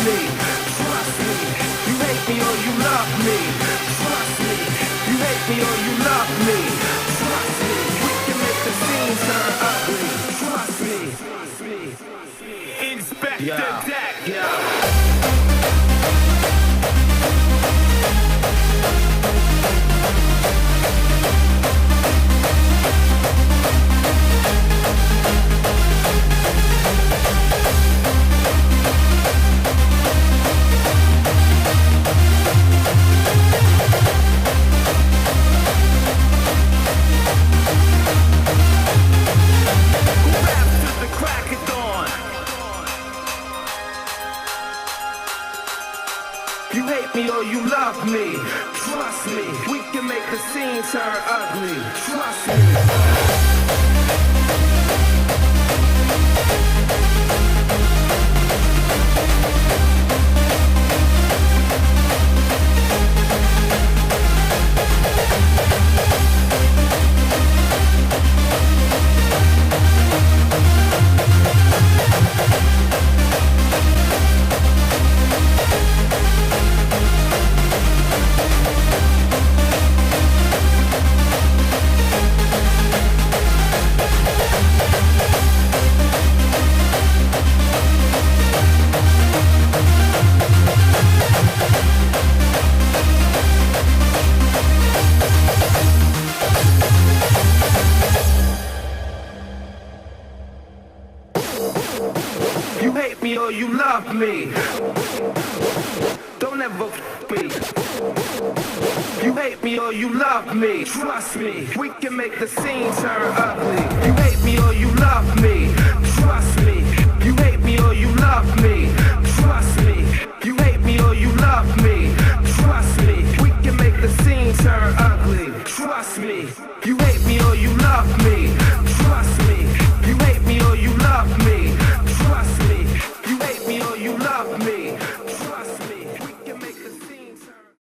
me. Trust me. You hate me or you love me. Trust me. You hate me or you love me. Trust me. We can make the scene turn ugly. Trust me. Inspector Deck. You hate me or you love me. Trust me. We can make the scene turn ugly. Trust me. You hate me or you love me. Don't ever me. You hate me or you love me. Trust me. We can make the scene turn ugly. You hate me or you love me. Trust me. You hate me or you love me.